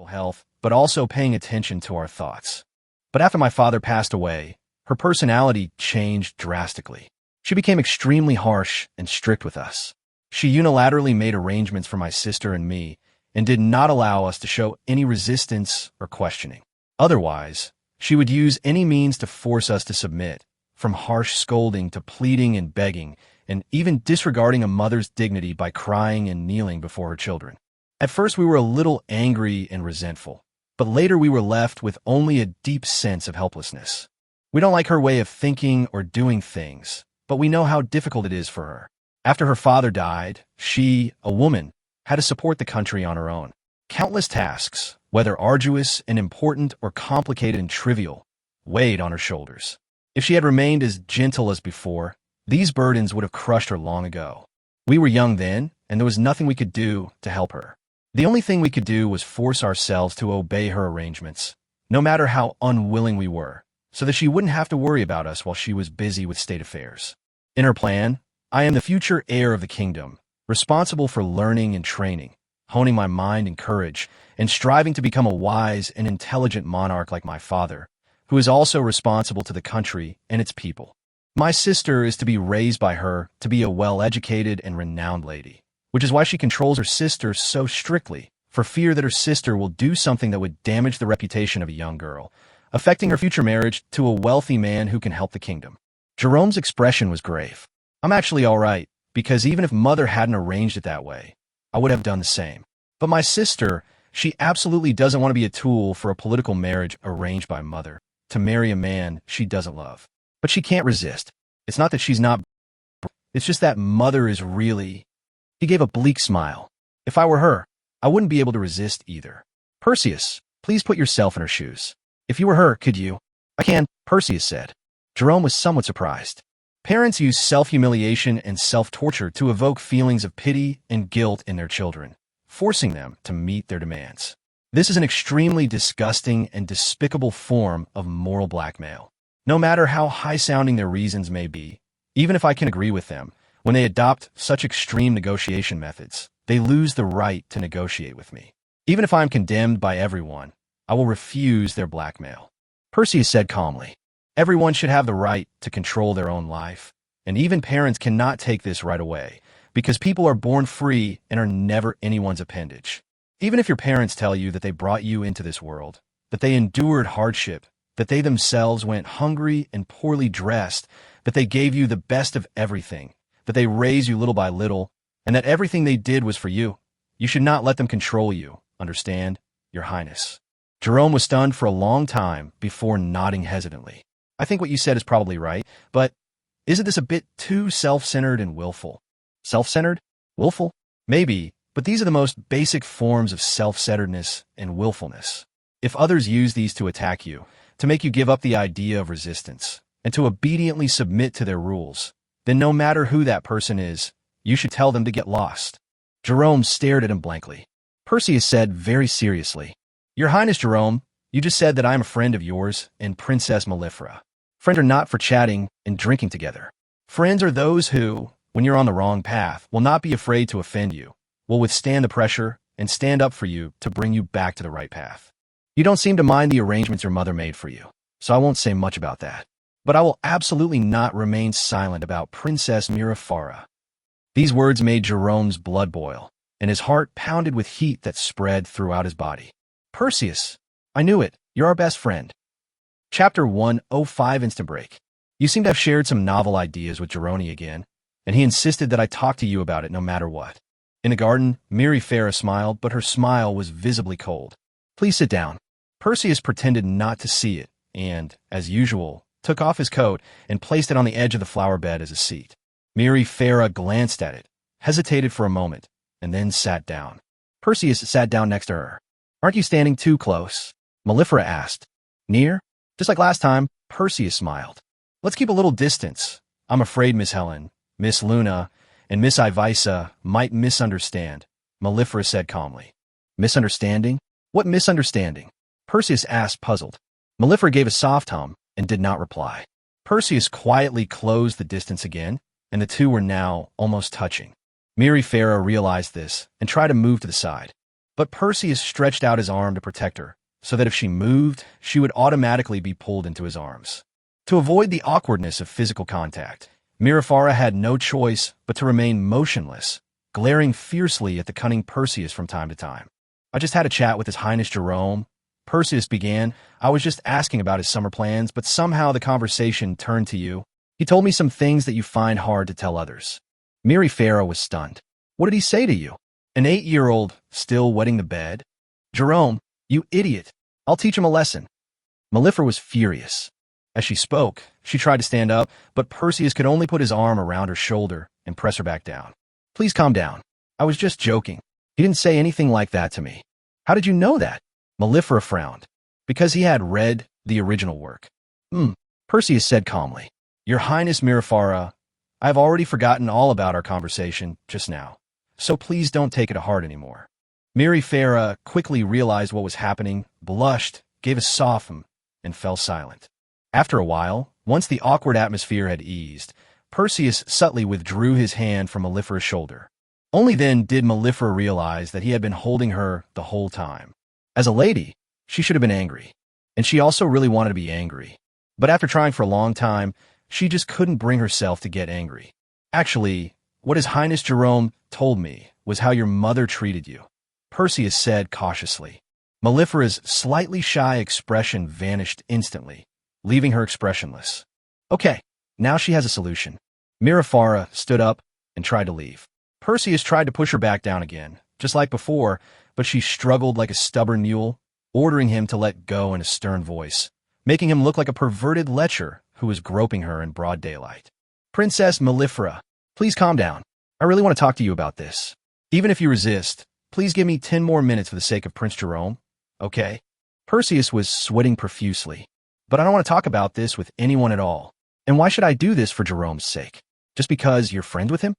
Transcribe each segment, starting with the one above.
health, but also paying attention to our thoughts. But after my father passed away, her personality changed drastically. She became extremely harsh and strict with us. She unilaterally made arrangements for my sister and me and did not allow us to show any resistance or questioning. Otherwise, she would use any means to force us to submit, from harsh scolding to pleading and begging, and even disregarding a mother's dignity by crying and kneeling before her children. At first, we were a little angry and resentful, but later we were left with only a deep sense of helplessness. We don't like her way of thinking or doing things, but we know how difficult it is for her. After her father died, she, a woman, had to support the country on her own. Countless tasks, whether arduous and important or complicated and trivial, weighed on her shoulders. If she had remained as gentle as before, these burdens would have crushed her long ago. We were young then, and there was nothing we could do to help her. The only thing we could do was force ourselves to obey her arrangements, no matter how unwilling we were, so that she wouldn't have to worry about us while she was busy with state affairs. In her plan, I am the future heir of the kingdom, responsible for learning and training, honing my mind and courage, and striving to become a wise and intelligent monarch like my father, who is also responsible to the country and its people. My sister is to be raised by her to be a well-educated and renowned lady, which is why she controls her sister so strictly, for fear that her sister will do something that would damage the reputation of a young girl, affecting her future marriage to a wealthy man who can help the kingdom. Jerome's expression was grave. I'm actually all right, because even if Mother hadn't arranged it that way, I would have done the same. But my sister, she absolutely doesn't want to be a tool for a political marriage arranged by Mother, to marry a man she doesn't love. But she can't resist. It's not that she's not. It's just that Mother is really. He gave a bleak smile. If I were her, I wouldn't be able to resist either. Perseus, please put yourself in her shoes. If you were her, could you? I can, Perseus said. Jerome was somewhat surprised. Parents use self-humiliation and self-torture to evoke feelings of pity and guilt in their children, forcing them to meet their demands. This is an extremely disgusting and despicable form of moral blackmail. No matter how high-sounding their reasons may be, even if I can agree with them, when they adopt such extreme negotiation methods, they lose the right to negotiate with me. Even if I am condemned by everyone, I will refuse their blackmail. Perseus said calmly, everyone should have the right to control their own life, and even parents cannot take this right away, because people are born free and are never anyone's appendage. Even if your parents tell you that they brought you into this world, that they endured hardship, that they themselves went hungry and poorly dressed, that they gave you the best of everything, that they raised you little by little, and that everything they did was for you, you should not let them control you, understand, Your Highness. Jerome was stunned for a long time before nodding hesitantly. I think what you said is probably right, but isn't this a bit too self-centered and willful? Self-centered? Willful? Maybe, but these are the most basic forms of self-centeredness and willfulness. If others use these to attack you, to make you give up the idea of resistance, and to obediently submit to their rules, then no matter who that person is, you should tell them to get lost. Jerome stared at him blankly. Perseus said very seriously, Your Highness Jerome, you just said that I am a friend of yours and Princess Mellifera. Friends are not for chatting and drinking together. Friends are those who, when you're on the wrong path, will not be afraid to offend you, will withstand the pressure, and stand up for you to bring you back to the right path. You don't seem to mind the arrangements your mother made for you, so I won't say much about that. But I will absolutely not remain silent about Princess Mirafara. These words made Jerome's blood boil, and his heart pounded with heat that spread throughout his body. Perseus, I knew it. You're our best friend. Chapter 105 Instant Break. You seem to have shared some novel ideas with Jerome again, and he insisted that I talk to you about it no matter what. In the garden, Mirafara smiled, but her smile was visibly cold. Please sit down. Perseus pretended not to see it, and, as usual, took off his coat and placed it on the edge of the flower bed as a seat. Mirafara glanced at it, hesitated for a moment, and then sat down. Perseus sat down next to her. Aren't you standing too close? Mellifera asked. Near? Just like last time, Perseus smiled. Let's keep a little distance. I'm afraid Miss Helen, Miss Luna, and Miss Ivisa might misunderstand, Mellifera said calmly. Misunderstanding? What misunderstanding? Perseus asked, puzzled. Mellifera gave a soft hum and did not reply. Perseus quietly closed the distance again, and the two were now almost touching. Mirafara realized this and tried to move to the side. But Perseus stretched out his arm to protect her, so that if she moved, she would automatically be pulled into his arms. To avoid the awkwardness of physical contact, Mirafara had no choice but to remain motionless, glaring fiercely at the cunning Perseus from time to time. "I just had a chat with His Highness Jerome," Perseus began. "I was just asking about his summer plans, but somehow the conversation turned to you. He told me some things that you find hard to tell others." Mirafara was stunned. "What did he say to you?" An 8-year-old, still wetting the bed? "Jerome, you idiot. I'll teach him a lesson." Mellifera was furious. As she spoke, she tried to stand up, but Perseus could only put his arm around her shoulder and press her back down. "Please calm down. I was just joking. He didn't say anything like that to me." "How did you know that?" Mellifera frowned. "Because he had read the original work." Perseus said calmly. "Your Highness Mirafara, I have already forgotten all about our conversation just now, so please don't take it to heart anymore." Mirafara quickly realized what was happening, blushed, gave a soft and fell silent. After a while, once the awkward atmosphere had eased, Perseus subtly withdrew his hand from Mellifera's shoulder. Only then did Mellifera realize that he had been holding her the whole time. As a lady, she should have been angry, and she also really wanted to be angry. But after trying for a long time, she just couldn't bring herself to get angry. "Actually, what His Highness Jerome told me was how your mother treated you," Perseus said cautiously. Mellifera's slightly shy expression vanished instantly, leaving her expressionless. "Okay, now she has a solution." Mirafara stood up and tried to leave. Perseus tried to push her back down again, just like before, but she struggled like a stubborn mule, ordering him to let go in a stern voice, making him look like a perverted lecher who was groping her in broad daylight. "Princess Mellifera, please calm down. I really want to talk to you about this. Even if you resist, please give me 10 more minutes for the sake of Prince Jerome, okay?" Perseus was sweating profusely. "But I don't want to talk about this with anyone at all. And why should I do this for Jerome's sake? Just because you're friends with him?"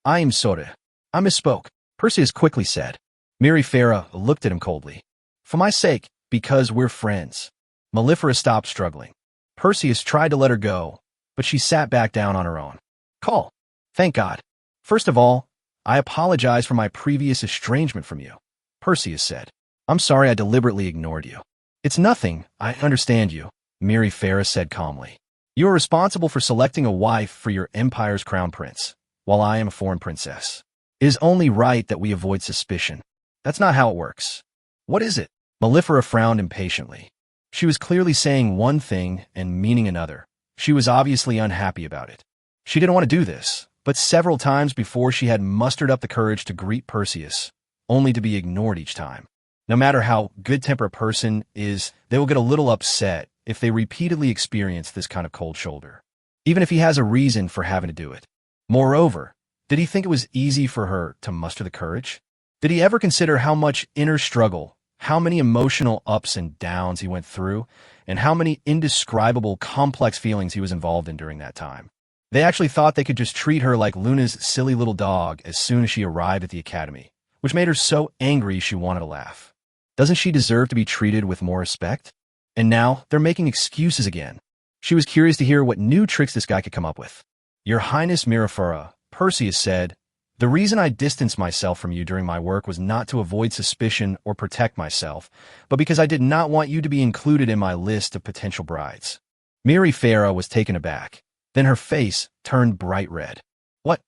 "I am sorry. I misspoke," Perseus quickly said. Mirafara looked at him coldly. "For my sake, because we're friends." Mellifera stopped struggling. Perseus tried to let her go, but she sat back down on her own. "Call. Thank God. First of all, I apologize for my previous estrangement from you," Perseus said. "I'm sorry I deliberately ignored you." "It's nothing. I understand you," Mirafara said calmly. "You are responsible for selecting a wife for your empire's crown prince, while I am a foreign princess. It is only right that we avoid suspicion. That's not how it works." "What is it?" Mellifera frowned impatiently. She was clearly saying one thing and meaning another. She was obviously unhappy about it. She didn't want to do this, but several times before she had mustered up the courage to greet Perseus, only to be ignored each time. No matter how good-tempered a person is, they will get a little upset if they repeatedly experience this kind of cold shoulder, even if he has a reason for having to do it. Moreover, did he think it was easy for her to muster the courage? Did he ever consider how much inner struggle, how many emotional ups and downs he went through, and how many indescribable, complex feelings he was involved in during that time? They actually thought they could just treat her like Luna's silly little dog as soon as she arrived at the academy, which made her so angry she wanted to laugh. Doesn't she deserve to be treated with more respect? And now they're making excuses again. She was curious to hear what new tricks this guy could come up with. "Your Highness Mirafara," Perseus said, "the reason I distanced myself from you during my work was not to avoid suspicion or protect myself, but because I did not want you to be included in my list of potential brides." Mirafara was taken aback. Then her face turned bright red. What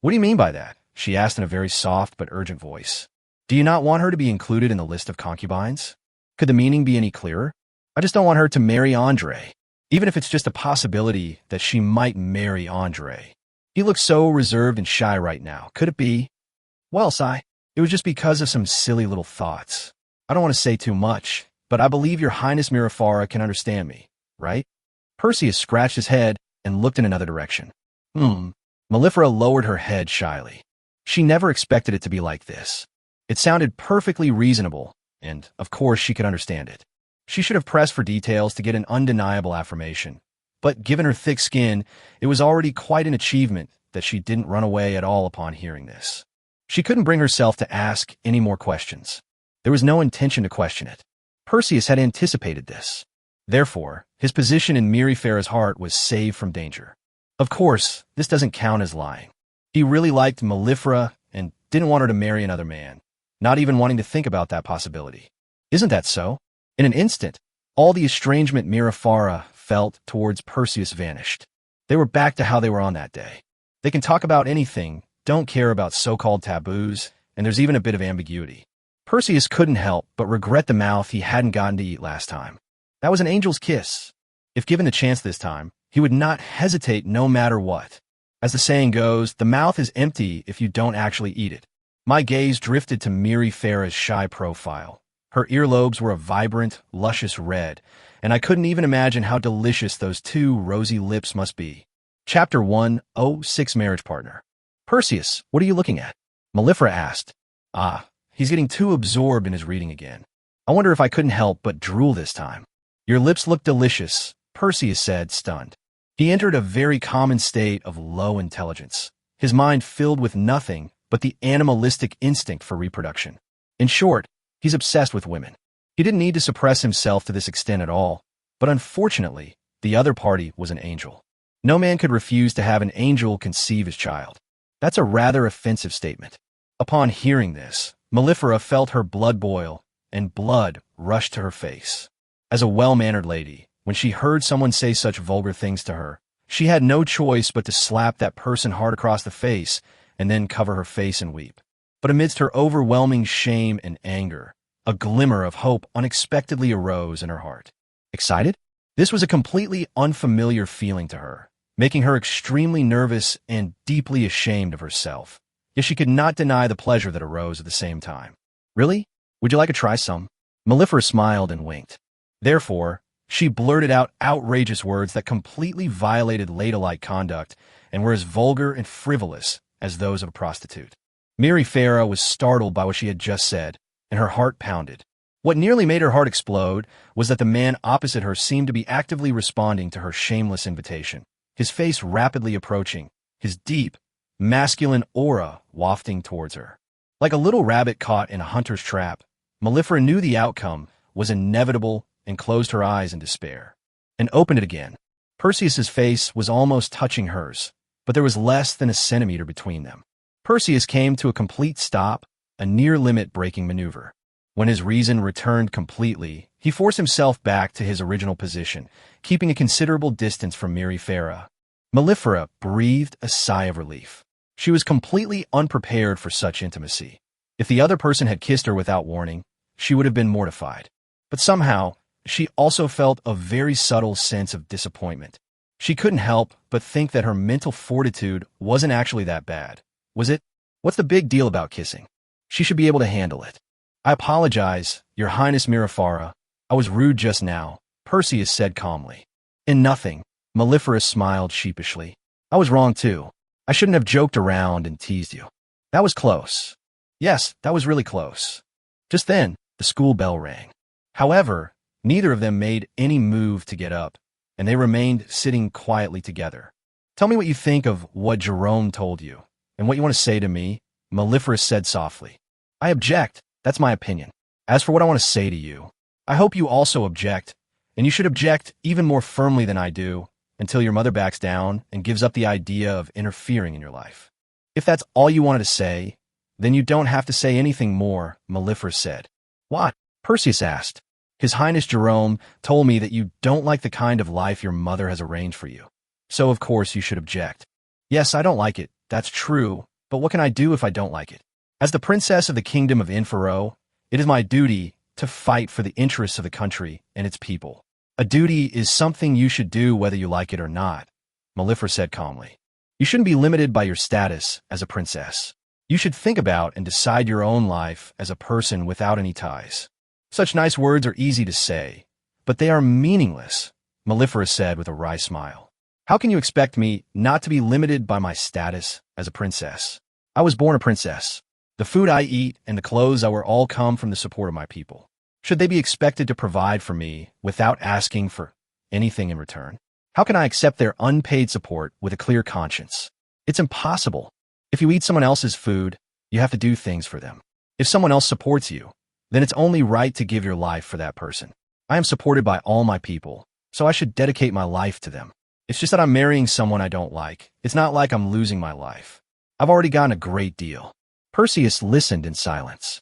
do you mean by that?" she asked in a very soft but urgent voice. "Do you not want her to be included in the list of concubines? Could the meaning be any clearer? I just don't want her to marry Andre, even if it's just a possibility that she might marry Andre. He looks so reserved and shy right now. Could it be?" "Well, Sai, it was just because of some silly little thoughts. I don't want to say too much, but I believe your Highness Mirafara can understand me, right?" Perseus scratched his head and looked in another direction. Mellifera lowered her head shyly. She never expected it to be like this. It sounded perfectly reasonable, and, of course, she could understand it. She should have pressed for details to get an undeniable affirmation. But given her thick skin, it was already quite an achievement that she didn't run away at all upon hearing this. She couldn't bring herself to ask any more questions. There was no intention to question it. Perseus had anticipated this. Therefore, his position in Mirafara's heart was saved from danger. Of course, this doesn't count as lying. He really liked Mellifera and didn't want her to marry another man. not even wanting to think about that possibility. Isn't that so? In an instant, all the estrangement Mirafara felt towards Perseus vanished. They were back to how they were on that day. They can talk about anything, don't care about so-called taboos, and there's even a bit of ambiguity. Perseus couldn't help but regret the mouth he hadn't gotten to eat last time. That was an angel's kiss. If given the chance this time, he would not hesitate no matter what. As the saying goes, the mouth is empty if you don't actually eat it. My gaze drifted to Mirafara's shy profile. Her earlobes were a vibrant, luscious red, and I couldn't even imagine how delicious those two rosy lips must be. Chapter 106 Marriage Partner. Perseus, what are you looking at? Mellifera asked. He's getting too absorbed in his reading again. I wonder if I couldn't help but drool this time. Your lips look delicious, Perseus said, stunned. He entered a very common state of low intelligence, his mind filled with nothing but the animalistic instinct for reproduction. In short, he's obsessed with women. He didn't need to suppress himself to this extent at all, but unfortunately, the other party was an angel. No man could refuse to have an angel conceive his child. That's a rather offensive statement. Upon hearing this, Mellifera felt her blood boil, and blood rushed to her face. As a well-mannered lady, when she heard someone say such vulgar things to her, she had no choice but to slap that person hard across the face and then cover her face and weep. But amidst her overwhelming shame and anger, a glimmer of hope unexpectedly arose in her heart. Excited? This was a completely unfamiliar feeling to her, making her extremely nervous and deeply ashamed of herself. Yet she could not deny the pleasure that arose at the same time. Really? Would you like to try some? Mellifera smiled and winked. Therefore, she blurted out outrageous words that completely violated ladylike conduct and were as vulgar and frivolous as those of a prostitute. Mirafara was startled by what she had just said, and her heart pounded. What nearly made her heart explode was that the man opposite her seemed to be actively responding to her shameless invitation, his face rapidly approaching, his deep, masculine aura wafting towards her. Like a little rabbit caught in a hunter's trap, Mellifera knew the outcome was inevitable and closed her eyes in despair. And opened it again. Perseus's face was almost touching hers, but there was less than a centimeter between them. Perseus came to a complete stop, a near-limit braking maneuver. When his reason returned completely, he forced himself back to his original position, keeping a considerable distance from Mirafara. Mellifera breathed a sigh of relief. She was completely unprepared for such intimacy. If the other person had kissed her without warning, she would have been mortified. But somehow, she also felt a very subtle sense of disappointment. She couldn't help but think that her mental fortitude wasn't actually that bad. Was it? What's the big deal about kissing? She should be able to handle it. I apologize, Your Highness Mirafara. I was rude just now, Perseus said calmly. In nothing, Mellifera smiled sheepishly. I was wrong too. I shouldn't have joked around and teased you. That was close. Yes, that was really close. Just then, the school bell rang. However, neither of them made any move to get up, and they remained sitting quietly together. Tell me what you think of what Jerome told you, and what you want to say to me, Mellifera said softly. I object. That's my opinion. As for what I want to say to you, I hope you also object, and you should object even more firmly than I do, until your mother backs down and gives up the idea of interfering in your life. If that's all you wanted to say, then you don't have to say anything more, Mellifera said. What? Perseus asked. His Highness Jerome told me that you don't like the kind of life your mother has arranged for you. So of course you should object. Yes, I don't like it. That's true. But what can I do if I don't like it? As the princess of the kingdom of Infaro, it is my duty to fight for the interests of the country and its people. A duty is something you should do whether you like it or not, Mellifera said calmly. You shouldn't be limited by your status as a princess. You should think about and decide your own life as a person without any ties. Such nice words are easy to say, but they are meaningless, Mellifera said with a wry smile. How can you expect me not to be limited by my status as a princess? I was born a princess. The food I eat and the clothes I wear all come from the support of my people. Should they be expected to provide for me without asking for anything in return? How can I accept their unpaid support with a clear conscience? It's impossible. If you eat someone else's food, you have to do things for them. If someone else supports you, then it's only right to give your life for that person. I am supported by all my people, so I should dedicate my life to them. It's just that I'm marrying someone I don't like. It's not like I'm losing my life. I've already gotten a great deal. Perseus listened in silence.